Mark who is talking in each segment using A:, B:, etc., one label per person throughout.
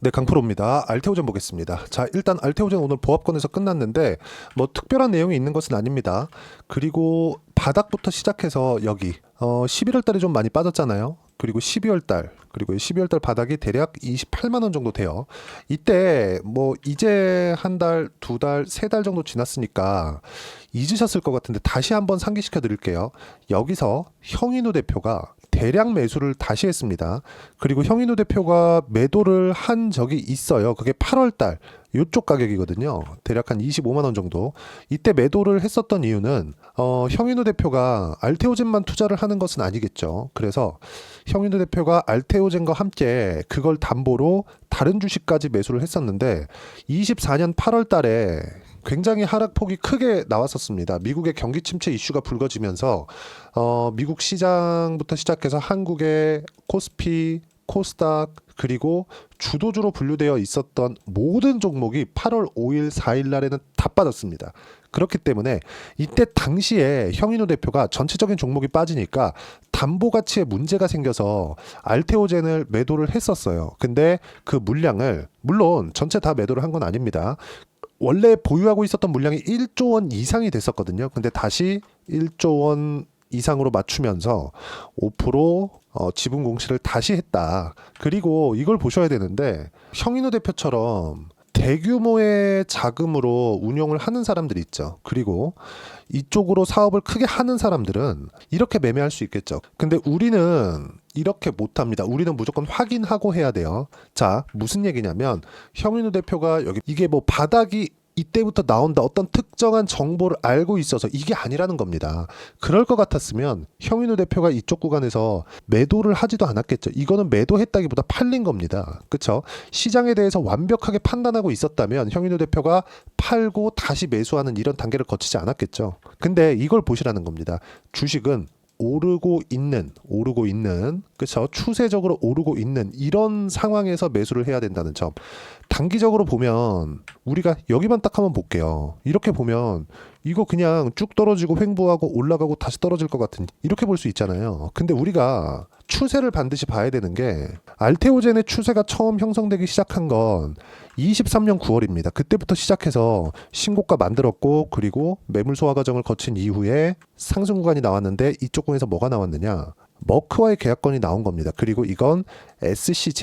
A: 네, 강프로입니다. 알테오젠 보겠습니다. 자, 일단 알테오젠 오늘 보합권에서 끝났는데 뭐 특별한 내용이 있는 것은 아닙니다. 그리고 바닥부터 시작해서 여기 11월 달에 좀 많이 빠졌잖아요. 그리고 12월 달, 그리고 12월 달 바닥이 대략 28만 원 정도 돼요. 이때 뭐 이제 한 달, 두 달, 세 달 정도 지났으니까 잊으셨을 것 같은데 다시 한번 상기시켜 드릴게요. 여기서 형인우 대표가 대량 매수를 다시 했습니다. 그리고 형인우 대표가 매도를 한 적이 있어요. 그게 8월 달 요쪽 가격이거든요. 대략 한 25만 원 정도. 이때 매도를 했었던 이유는 형인우 대표가 알테오젠만 투자를 하는 것은 아니겠죠. 그래서 형인우 대표가 알테오젠과 함께 그걸 담보로 다른 주식까지 매수를 했었는데 24년 8월 달에 굉장히 하락폭이 크게 나왔었습니다. 미국의 경기 침체 이슈가 불거지면서 미국 시장부터 시작해서 한국의 코스피, 코스닥 그리고 주도주로 분류되어 있었던 모든 종목이 8월 5일, 4일 날에는 다 빠졌습니다. 그렇기 때문에 이때 당시에 형인우 대표가 전체적인 종목이 빠지니까 담보 가치에 문제가 생겨서 알테오젠을 매도를 했었어요. 근데 그 물량을 물론 전체 다 매도를 한 건 아닙니다. 원래 보유하고 있었던 물량이 1조 원 이상이 됐었거든요. 근데 다시 1조 원 이상으로 맞추면서 5% 지분 공시를 다시 했다. 그리고 이걸 보셔야 되는데 형인우 대표처럼 대규모의 자금으로 운용을 하는 사람들이 있죠. 그리고 이쪽으로 사업을 크게 하는 사람들은 이렇게 매매할 수 있겠죠. 근데 우리는 이렇게 못합니다. 우리는 무조건 확인하고 해야 돼요. 자, 무슨 얘기냐면 형인우 대표가 여기 이게 뭐 바닥이 이때부터 나온다 어떤 특정한 정보를 알고 있어서 이게 아니라는 겁니다. 그럴 것 같았으면 형인우 대표가 이쪽 구간에서 매도를 하지도 않았겠죠. 이거는 매도했다기보다 팔린 겁니다. 그렇죠? 시장에 대해서 완벽하게 판단하고 있었다면 형인우 대표가 팔고 다시 매수하는 이런 단계를 거치지 않았겠죠. 근데 이걸 보시라는 겁니다. 주식은 오르고 있는 그렇죠? 추세적으로 오르고 있는 이런 상황에서 매수를 해야 된다는 점. 단기적으로 보면 우리가 여기만 딱 한번 볼게요. 이렇게 보면 이거 그냥 쭉 떨어지고 횡보하고 올라가고 다시 떨어질 것 같은 이렇게 볼 수 있잖아요. 근데 우리가 추세를 반드시 봐야 되는 게 알테오젠의 추세가 처음 형성되기 시작한 건 23년 9월입니다. 그때부터 시작해서 신고가 만들었고 그리고 매물 소화 과정을 거친 이후에 상승 구간이 나왔는데 이쪽 구간에서 뭐가 나왔느냐? 머크와의 계약건이 나온 겁니다. 그리고 이건 SC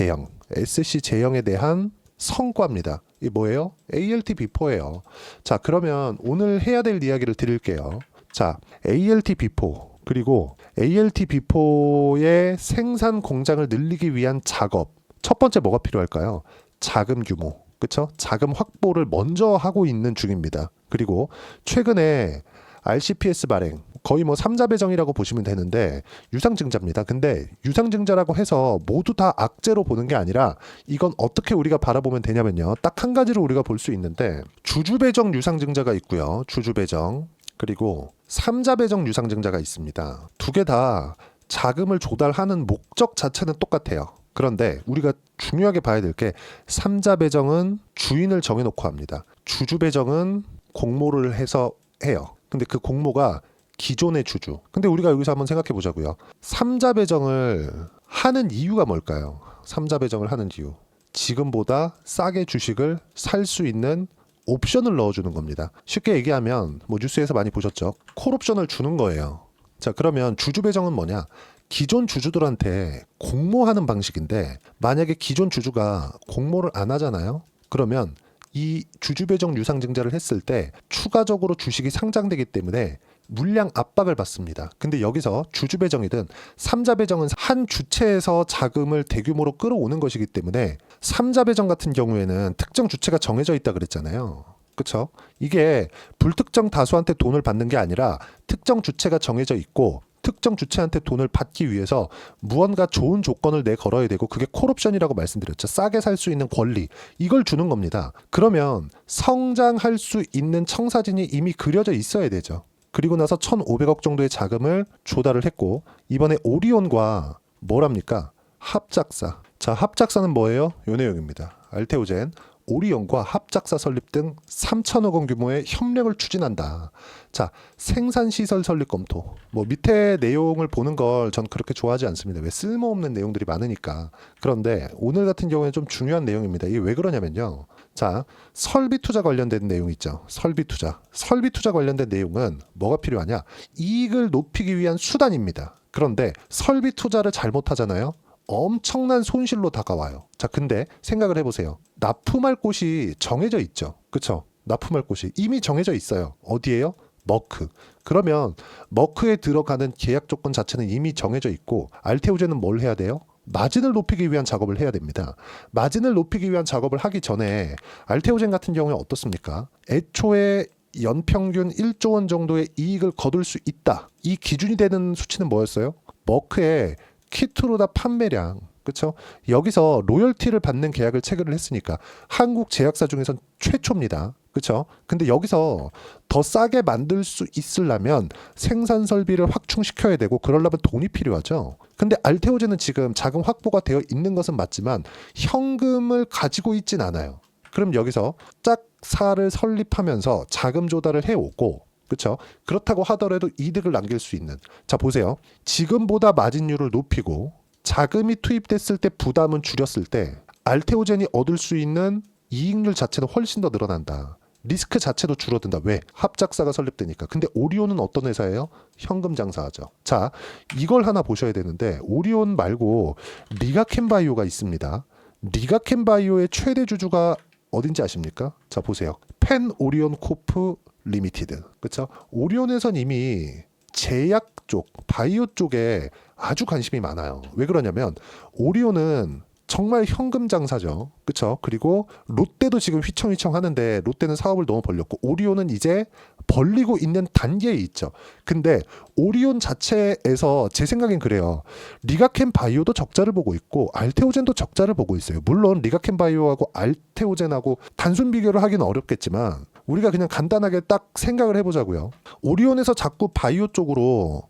A: 제형에 대한 성과입니다. 이게 뭐예요? ALT 비포예요. 자, 그러면 오늘 해야 될 이야기를 드릴게요. 자, ALT 비포 그리고 ALT 비포의 생산 공장을 늘리기 위한 작업. 첫 번째 뭐가 필요할까요? 자금 규모. 그쵸? 자금 확보를 먼저 하고 있는 중입니다. 그리고 최근에 RCPS 발행 거의 뭐 3자 배정이라고 보시면 되는데 유상증자입니다. 근데 유상증자라고 해서 모두 다 악재로 보는 게 아니라 이건 어떻게 우리가 바라보면 되냐면요. 딱 한 가지로 우리가 볼 수 있는데 주주 배정 유상증자가 있고요. 주주 배정 그리고 3자 배정 유상증자가 있습니다. 두 개 다 자금을 조달하는 목적 자체는 똑같아요. 그런데 우리가 중요하게 봐야 될 게 3자 배정은 주인을 정해놓고 합니다. 주주 배정은 공모를 해서 해요. 근데 그 공모가 기존의 주주. 근데 우리가 여기서 한번 생각해 보자고요. 3자 배정을 하는 이유가 뭘까요? 3자 배정을 하는 이유. 지금보다 싸게 주식을 살 수 있는 옵션을 넣어주는 겁니다. 쉽게 얘기하면 뭐 뉴스에서 많이 보셨죠? 콜옵션을 주는 거예요. 자, 그러면 주주 배정은 뭐냐? 기존 주주들한테 공모하는 방식인데 만약에 기존 주주가 공모를 안 하잖아요. 그러면 이 주주 배정 유상증자를 했을 때 추가적으로 주식이 상장되기 때문에 물량 압박을 받습니다. 근데 여기서 주주 배정이든 3자 배정은 한 주체에서 자금을 대규모로 끌어오는 것이기 때문에 3자 배정 같은 경우에는 특정 주체가 정해져 있다 그랬잖아요. 그렇죠? 이게 불특정 다수한테 돈을 받는 게 아니라 특정 주체가 정해져 있고 특정 주체한테 돈을 받기 위해서 무언가 좋은 조건을 내걸어야 되고 그게 콜옵션이라고 말씀드렸죠. 싸게 살 수 있는 권리 이걸 주는 겁니다. 그러면 성장할 수 있는 청사진이 이미 그려져 있어야 되죠. 그리고 나서 1,500억 정도의 자금을 조달을 했고 이번에 오리온과 뭐랍니까? 합작사. 자, 합작사는 뭐예요? 요 내용입니다. 알테오젠 오리온과 합작사 설립 등 3천억 원 규모의 협력을 추진한다. 자, 생산시설 설립 검토. 뭐 밑에 내용을 보는 걸 전 그렇게 좋아하지 않습니다. 왜 쓸모없는 내용들이 많으니까. 그런데 오늘 같은 경우에는 좀 중요한 내용입니다. 이게 왜 그러냐면요. 자, 설비 투자 관련된 내용 있죠. 설비 투자. 설비 투자 관련된 내용은 뭐가 필요하냐? 이익을 높이기 위한 수단입니다. 그런데 설비 투자를 잘못하잖아요. 엄청난 손실로 다가와요. 자, 근데 생각을 해보세요. 납품할 곳이 정해져 있죠. 그쵸? 납품할 곳이 이미 정해져 있어요. 어디예요? 머크. 그러면 머크에 들어가는 계약 조건 자체는 이미 정해져 있고 알테오젠은 뭘 해야 돼요? 마진을 높이기 위한 작업을 해야 됩니다. 마진을 높이기 위한 작업을 하기 전에 알테오젠 같은 경우에 어떻습니까? 애초에 연평균 1조 원 정도의 이익을 거둘 수 있다. 이 기준이 되는 수치는 뭐였어요? 머크의 키트로다 판매량. 그렇죠? 여기서 로열티를 받는 계약을 체결을 했으니까 한국 제약사 중에선 최초입니다. 그렇죠? 근데 여기서 더 싸게 만들 수 있으려면 생산 설비를 확충시켜야 되고 그러려면 돈이 필요하죠. 근데 알테오젠은 지금 자금 확보가 되어 있는 것은 맞지만 현금을 가지고 있진 않아요. 그럼 여기서 짝사를 설립하면서 자금 조달을 해오고 그렇죠? 그렇다고 하더라도 이득을 남길 수 있는. 자, 보세요. 지금보다 마진율을 높이고 자금이 투입됐을 때 부담은 줄였을 때 알테오젠이 얻을 수 있는 이익률 자체는 훨씬 더 늘어난다. 리스크 자체도 줄어든다. 왜? 합작사가 설립되니까. 근데 오리온은 어떤 회사예요? 현금 장사하죠. 자, 이걸 하나 보셔야 되는데 오리온 말고 리가켄바이오가 있습니다. 리가켄바이오의 최대 주주가 어딘지 아십니까? 자, 보세요. 펜 오리온 코프 리미티드. 그렇죠? 오리온에선 이미 제약 쪽, 바이오 쪽에 아주 관심이 많아요. 왜 그러냐면 오리온은 정말 현금 장사죠. 그렇죠? 그리고 롯데도 지금 휘청휘청 하는데 롯데는 사업을 너무 벌렸고 오리온은 이제 벌리고 있는 단계에 있죠. 근데 오리온 자체에서 제 생각엔 그래요. 리가켄 바이오도 적자를 보고 있고 알테오젠도 적자를 보고 있어요. 물론 리가켄 바이오하고 알테오젠하고 단순 비교를 하기는 어렵겠지만 우리가 그냥 간단하게 딱 생각을 해보자고요. 오리온에서 자꾸 바이오 쪽으로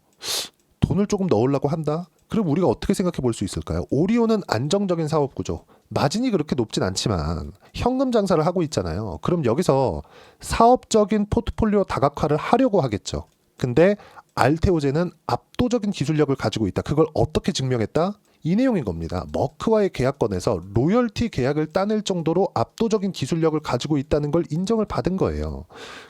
A: 돈을 조금 넣으려고 한다? 그럼 우리가 어떻게 생각해 볼 수 있을까요? 오리온은 안정적인 사업 구조. 마진이 그렇게 높진 않지만 현금 장사를 하고 있잖아요. 그럼 여기서 사업적인 포트폴리오 다각화를 하려고 하겠죠. 근데 알테오젠은 압도적인 기술력을 가지고 있다. 그걸 어떻게 증명했다? 이 내용인 겁니다. 머크와의 계약권에서 로열티 계약을 따낼 정도로 압도적인 기술력을 가지고 있다는 걸 인정을 받은 거예요.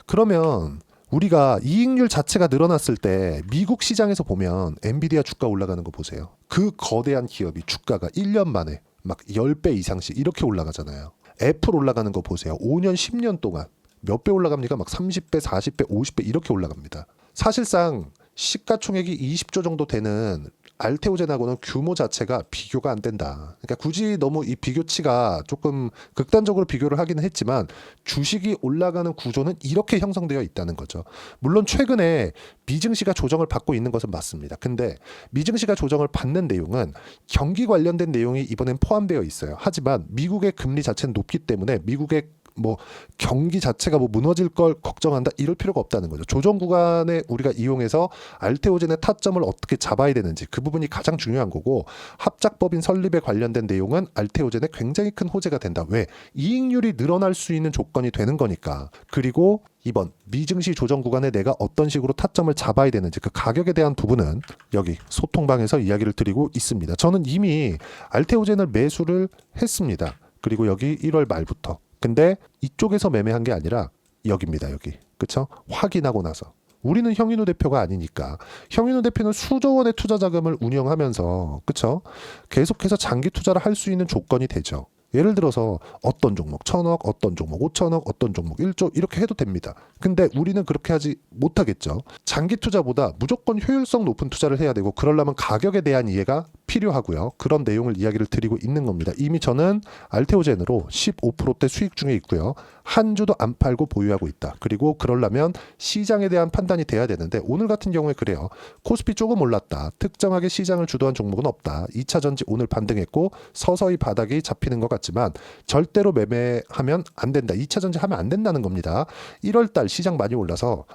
A: 그러면 우리가 이익률 자체가 늘어났을 때 미국 시장에서 보면 엔비디아 주가 올라가는 거 보세요. 그 거대한 기업이 주가가 1년 만에 막 10배 이상씩 이렇게 올라가잖아요. 애플 올라가는 거 보세요. 5년, 10년 동안 몇 배 올라갑니까? 막 30배, 40배, 50배 이렇게 올라갑니다. 사실상 시가총액이 20조 정도 되는 알테오젠하고는 규모 자체가 비교가 안 된다. 그러니까 굳이 너무 이 비교치가 조금 극단적으로 비교를 하기는 했지만 주식이 올라가는 구조는 이렇게 형성되어 있다는 거죠. 물론 최근에 미증시가 조정을 받고 있는 것은 맞습니다. 근데 미증시가 조정을 받는 내용은 경기 관련된 내용이 이번엔 포함되어 있어요. 하지만 미국의 금리 자체는 높기 때문에 미국의 뭐 경기 자체가 뭐 무너질 걸 걱정한다 이럴 필요가 없다는 거죠. 조정 구간에 우리가 이용해서 알테오젠의 타점을 어떻게 잡아야 되는지 그 부분이 가장 중요한 거고 합작법인 설립에 관련된 내용은 알테오젠에 굉장히 큰 호재가 된다. 왜? 이익률이 늘어날 수 있는 조건이 되는 거니까. 그리고 이번 미증시 조정 구간에 내가 어떤 식으로 타점을 잡아야 되는지 그 가격에 대한 부분은 여기 소통방에서 이야기를 드리고 있습니다. 저는 이미 알테오젠을 매수를 했습니다. 그리고 여기 1월 말부터. 근데 이쪽에서 매매한 게 아니라 여기입니다. 여기. 그렇죠? 확인하고 나서. 우리는 형인우 대표가 아니니까. 형인우 대표는 수조 원의 투자 자금을 운영하면서 그렇죠? 계속해서 장기 투자를 할 수 있는 조건이 되죠. 예를 들어서 어떤 종목 1,000억, 어떤 종목 5,000억, 어떤 종목 1조 이렇게 해도 됩니다. 근데 우리는 그렇게 하지 못하겠죠. 장기 투자보다 무조건 효율성 높은 투자를 해야 되고 그러려면 가격에 대한 이해가 필요하고요. 그런 내용을 이야기를 드리고 있는 겁니다. 이미 저는 알테오젠으로 15%대 수익 중에 있고요. 한 주도 안 팔고 보유하고 있다. 그리고 그러려면 시장에 대한 판단이 돼야 되는데 오늘 같은 경우에 그래요. 코스피 조금 올랐다. 특정하게 시장을 주도한 종목은 없다. 2차전지 오늘 반등했고 서서히 바닥이 잡히는 것 같지만 절대로 매매하면 안 된다. 2차전지 하면 안 된다는 겁니다. 1월달 시장 많이 올라서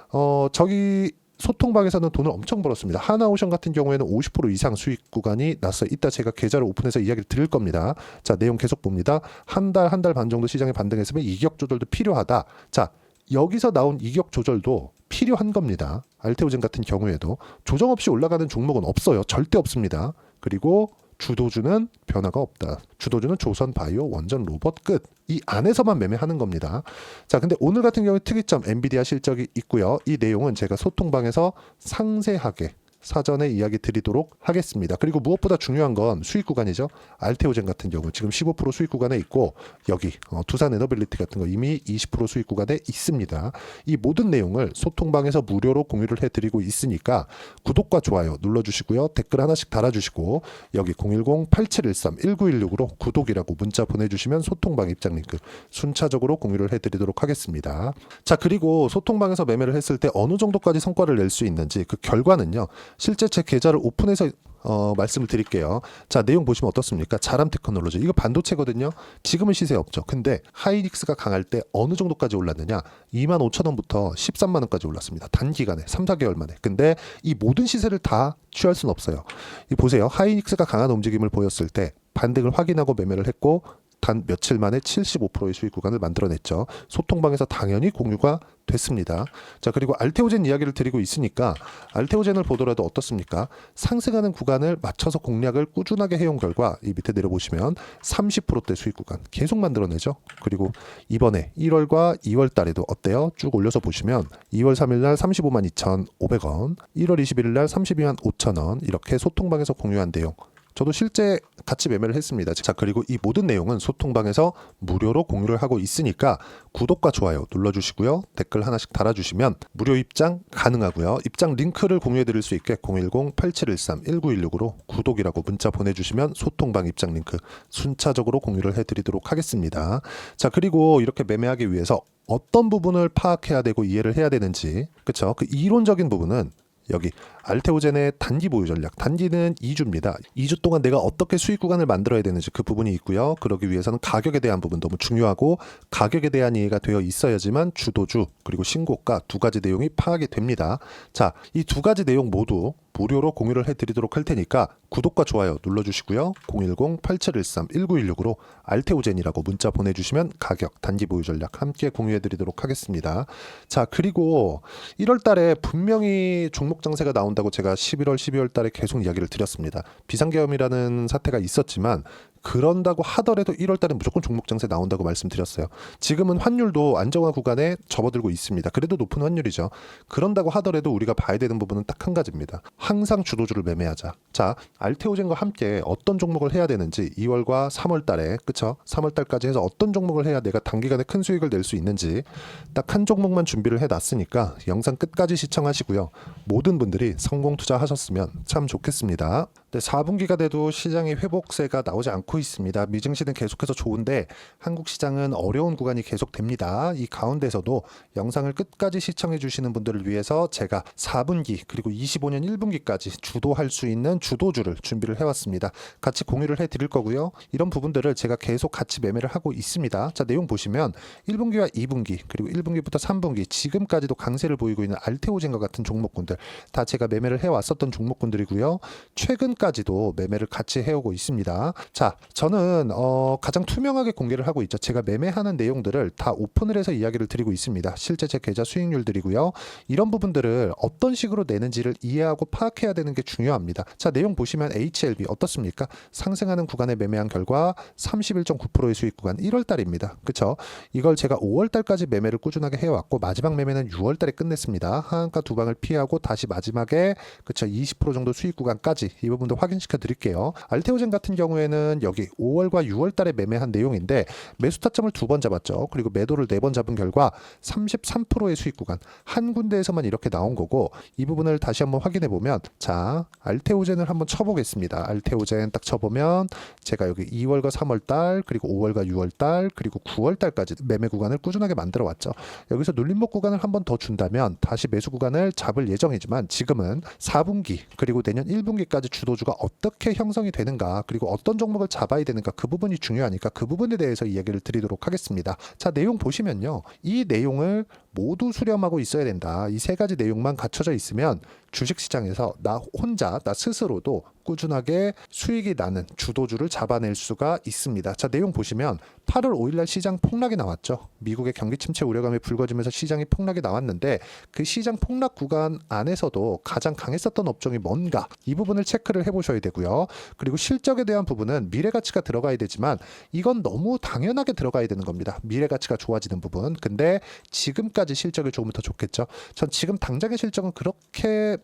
A: 저기 소통방에서는 돈을 엄청 벌었습니다. 하나오션 같은 경우에는 50% 이상 수익 구간이 났어요. 이따 제가 계좌를 오픈해서 이야기를 드릴 겁니다. 자, 내용 계속 봅니다. 한 달 반 정도 시장에 반등했으면 이격 조절도 필요하다. 자, 여기서 나온 이격 조절도 필요한 겁니다. 알테오젠 같은 경우에도 조정 없이 올라가는 종목은 없어요. 절대 없습니다. 그리고 주도주는 변화가 없다. 주도주는 조선바이오, 원전, 로봇 끝. 이 안에서만 매매하는 겁니다. 자, 근데 오늘 같은 경우에 특이점 엔비디아 실적이 있고요. 이 내용은 제가 소통방에서 상세하게 사전에 이야기 드리도록 하겠습니다. 그리고 무엇보다 중요한 건 수익 구간이죠. 알테오젠 같은 경우 지금 15% 수익 구간에 있고 여기 두산 에너빌리티 같은 거 이미 20% 수익 구간에 있습니다. 이 모든 내용을 소통방에서 무료로 공유를 해드리고 있으니까 구독과 좋아요 눌러주시고요. 댓글 하나씩 달아주시고 여기 010-8713-1916으로 구독이라고 문자 보내주시면 소통방 입장 링크 순차적으로 공유를 해드리도록 하겠습니다. 자, 그리고 소통방에서 매매를 했을 때 어느 정도까지 성과를 낼 수 있는지 그 결과는요. 실제 제 계좌를 오픈해서 말씀을 드릴게요. 자, 내용 보시면 어떻습니까? 자람 테크놀로지 이거 반도체거든요. 지금은 시세 없죠. 근데 하이닉스가 강할 때 어느 정도까지 올랐느냐? 25,000원부터 13만원까지 올랐습니다. 단기간에 3, 4개월 만에. 근데 이 모든 시세를 다 취할 수는 없어요. 이 보세요. 하이닉스가 강한 움직임을 보였을 때 반등을 확인하고 매매를 했고 단 며칠 만에 75%의 수익 구간을 만들어냈죠. 소통방에서 당연히 공유가 됐습니다. 자, 그리고 알테오젠 이야기를 드리고 있으니까 알테오젠을 보더라도 어떻습니까? 상승하는 구간을 맞춰서 공략을 꾸준하게 해온 결과 이 밑에 내려보시면 30%대 수익 구간 계속 만들어내죠. 그리고 이번에 1월과 2월 달에도 어때요? 쭉 올려서 보시면 2월 3일 날 35만 2,500원, 1월 21일 날 32만 5천원 이렇게 소통방에서 공유한 내용 저도 실제 같이 매매를 했습니다. 자, 그리고 이 모든 내용은 소통방에서 무료로 공유를 하고 있으니까 구독과 좋아요 눌러주시고요. 댓글 하나씩 달아주시면 무료 입장 가능하고요. 입장 링크를 공유해 드릴 수 있게 010-8713-1916으로 구독이라고 문자 보내주시면 소통방 입장 링크 순차적으로 공유를 해드리도록 하겠습니다. 자, 그리고 이렇게 매매하기 위해서 어떤 부분을 파악해야 되고 이해를 해야 되는지, 그쵸? 그 이론적인 부분은 여기 알테오젠의 단기 보유 전략, 단기는 2주입니다. 2주 동안 내가 어떻게 수익 구간을 만들어야 되는지 그 부분이 있고요. 그러기 위해서는 가격에 대한 부분 너무 중요하고 가격에 대한 이해가 되어 있어야지만 주도주 그리고 신고가 두 가지 내용이 파악이 됩니다. 자, 이 두 가지 내용 모두 무료로 공유를 해드리도록 할 테니까 구독과 좋아요 눌러주시고요. 010-8713-1916으로 알테오젠이라고 문자 보내주시면 가격, 단기 보유 전략 함께 공유해드리도록 하겠습니다. 자, 그리고 1월 달에 분명히 종목 장세가 나온다고 제가 11월, 12월 달에 계속 이야기를 드렸습니다. 비상계엄이라는 사태가 있었지만 그런다고 하더라도 1월 달에 무조건 종목 장세 나온다고 말씀드렸어요. 지금은 환율도 안정화 구간에 접어들고 있습니다. 그래도 높은 환율이죠. 그런다고 하더라도 우리가 봐야 되는 부분은 딱 한 가지입니다. 항상 주도주를 매매하자. 자, 알테오젠과 함께 어떤 종목을 해야 되는지 2월과 3월 달에, 그쵸? 3월 달까지 해서 어떤 종목을 해야 내가 단기간에 큰 수익을 낼 수 있는지 딱 한 종목만 준비를 해놨으니까 영상 끝까지 시청하시고요. 모든 분들이 성공 투자하셨으면 참 좋겠습니다. 네, 4분기가 돼도 시장의 회복세가 나오지 않고 있습니다. 미증시는 계속해서 좋은데 한국 시장은 어려운 구간이 계속됩니다. 이 가운데서도 영상을 끝까지 시청해 주시는 분들을 위해서 제가 4분기 그리고 25년 1분기까지 주도할 수 있는 주도주를 준비를 해왔습니다. 같이 공유를 해드릴 거고요. 이런 부분들을 제가 계속 같이 매매를 하고 있습니다. 자, 내용 보시면 1분기와 2분기 그리고 1분기부터 3분기 지금까지도 강세를 보이고 있는 알테오젠과 같은 종목군들 다 제가 매매를 해왔었던 종목군들이고요. 최근까지도 매매를 같이 해오고 있습니다. 자, 저는 가장 투명하게 공개를 하고 있죠. 제가 매매하는 내용들을 다 오픈을 해서 이야기를 드리고 있습니다. 실제 제 계좌 수익률들이고요. 이런 부분들을 어떤 식으로 내는지를 이해하고 파악해야 되는 게 중요합니다. 자, 내용 보시면 HLB 어떻습니까? 상승하는 구간에 매매한 결과 31.9%의 수익 구간 1월 달입니다. 그쵸? 이걸 제가 5월 달까지 매매를 꾸준하게 해왔고 마지막 매매는 6월 달에 끝냈습니다. 하한가 두 방을 피하고 다시 마지막에 그쵸? 20% 정도 수익 구간까지 이 부분도 확인시켜 드릴게요. 알테오젠 같은 경우에는 여기 5월과 6월 달에 매매한 내용인데 매수 타점을 2번 잡았죠. 그리고 매도를 4번 잡은 결과 33%의 수익 구간 한 군데에서만 이렇게 나온 거고 이 부분을 다시 한번 확인해 보면 자, 알테오젠을 한번 쳐보겠습니다. 알테오젠 딱 쳐보면 제가 여기 2월과 3월 달 그리고 5월과 6월 달 그리고 9월 달까지 매매 구간을 꾸준하게 만들어 왔죠. 여기서 눌림목 구간을 한번 더 준다면 다시 매수 구간을 잡을 예정이지만 지금은 4분기 그리고 내년 1분기까지 주도주 주도주가 어떻게 형성이 되는가, 그리고 어떤 종목을 잡아야 되는가, 그 부분이 중요하니까 그 부분에 대해서 이야기를 드리도록 하겠습니다. 자, 내용 보시면요, 이 내용을 모두 수렴하고 있어야 된다. 이 세 가지 내용만 갖춰져 있으면 주식시장에서 나 혼자, 나 스스로도 꾸준하게 수익이 나는 주도주를 잡아낼 수가 있습니다. 자, 내용 보시면 8월 5일날 시장 폭락이 나왔죠. 미국의 경기 침체 우려감이 불거지면서 시장이 폭락이 나왔는데, 그 시장 폭락 구간 안에서도 가장 강했었던 업종이 뭔가, 이 부분을 체크를 해보셔야 되고요. 그리고 실적에 대한 부분은 미래가치가 들어가야 되지만 이건 너무 당연하게 들어가야 되는 겁니다. 미래가치가 좋아지는 부분. 근데 지금까지 실적이 조금 더 좋겠죠. 전 지금 당장의 실적은 그렇게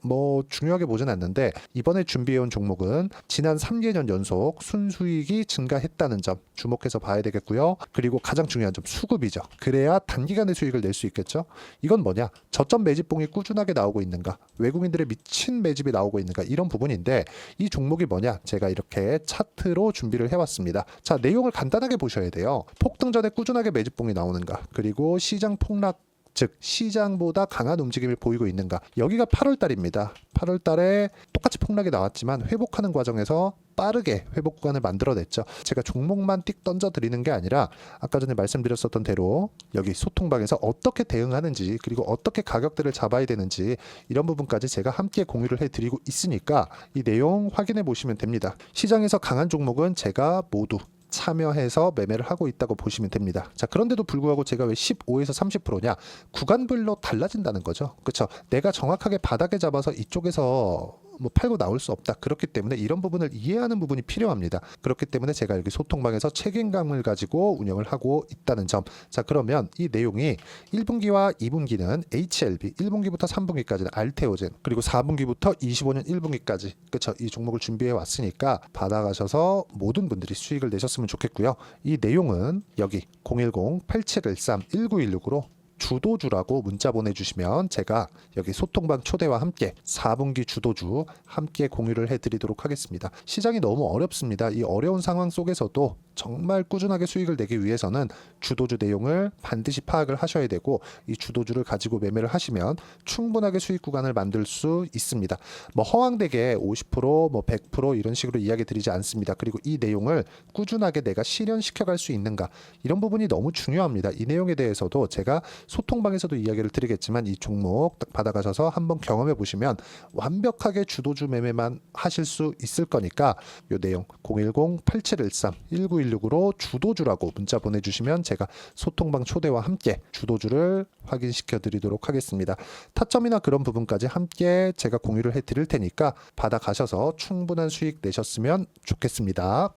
A: 중요하게 보진 않는데, 이번에 준비해온 종목은 지난 3개년 연속 순수익이 증가했다는 점 주목해서 봐야 되겠고요. 그리고 가장 중요한 점, 수급이죠. 그래야 단기간에 수익을 낼 수 있겠죠. 이건 뭐냐? 저점 매집봉이 꾸준하게 나오고 있는가, 외국인들의 미친 매집이 나오고 있는가, 이런 부분인데, 이 종목이 뭐냐? 제가 이렇게 차트로 준비를 해왔습니다. 자, 내용을 간단하게 보셔야 돼요. 폭등 전에 꾸준하게 매집봉이 나오는가, 그리고 시장 폭락, 즉 시장보다 강한 움직임을 보이고 있는가. 여기가 8월 달입니다. 8월 달에 똑같이 폭락이 나왔지만 회복하는 과정에서 빠르게 회복 구간을 만들어냈죠. 제가 종목만 띡 던져 드리는 게 아니라 아까 전에 말씀드렸었던 대로 여기 소통방에서 어떻게 대응하는지, 그리고 어떻게 가격대를 잡아야 되는지, 이런 부분까지 제가 함께 공유를 해드리고 있으니까 이 내용 확인해 보시면 됩니다. 시장에서 강한 종목은 제가 모두 참여해서 매매를 하고 있다고 보시면 됩니다. 자, 그런데도 불구하고 제가 왜 15에서 30%냐? 구간별로 달라진다는 거죠. 그렇죠? 내가 정확하게 바닥에 잡아서 이쪽에서 팔고 나올 수 없다. 그렇기 때문에 이런 부분을 이해하는 부분이 필요합니다. 그렇기 때문에 제가 여기 소통방에서 책임감을 가지고 운영을 하고 있다는 점. 자, 그러면 이 내용이 1분기와 2분기는 HLB, 1분기부터 3분기까지는 알테오젠, 그리고 4분기부터 25년 1분기까지, 그렇죠? 이 종목을 준비해 왔으니까 받아가셔서 모든 분들이 수익을 내셨으면 좋겠고요. 이 내용은 여기 010-8713-1916으로 주도주라고 문자 보내주시면 제가 여기 소통방 초대와 함께 4분기 주도주 함께 공유를 해드리도록 하겠습니다. 시장이 너무 어렵습니다. 이 어려운 상황 속에서도 정말 꾸준하게 수익을 내기 위해서는 주도주 내용을 반드시 파악을 하셔야 되고, 이 주도주를 가지고 매매를 하시면 충분하게 수익 구간을 만들 수 있습니다. 허황되게 50%, 100% 이런 식으로 이야기 드리지 않습니다. 그리고 이 내용을 꾸준하게 내가 실현시켜 갈 수 있는가, 이런 부분이 너무 중요합니다. 이 내용에 대해서도 제가 소통방에서도 이야기를 드리겠지만, 이 종목 딱 받아가셔서 한번 경험해 보시면 완벽하게 주도주 매매만 하실 수 있을 거니까, 이 내용 010-8713-1916으로 주도주라고 문자 보내주시면 제가 소통방 초대와 함께 주도주를 확인시켜 드리도록 하겠습니다. 타점이나 그런 부분까지 함께 제가 공유를 해 드릴 테니까 받아가셔서 충분한 수익 내셨으면 좋겠습니다.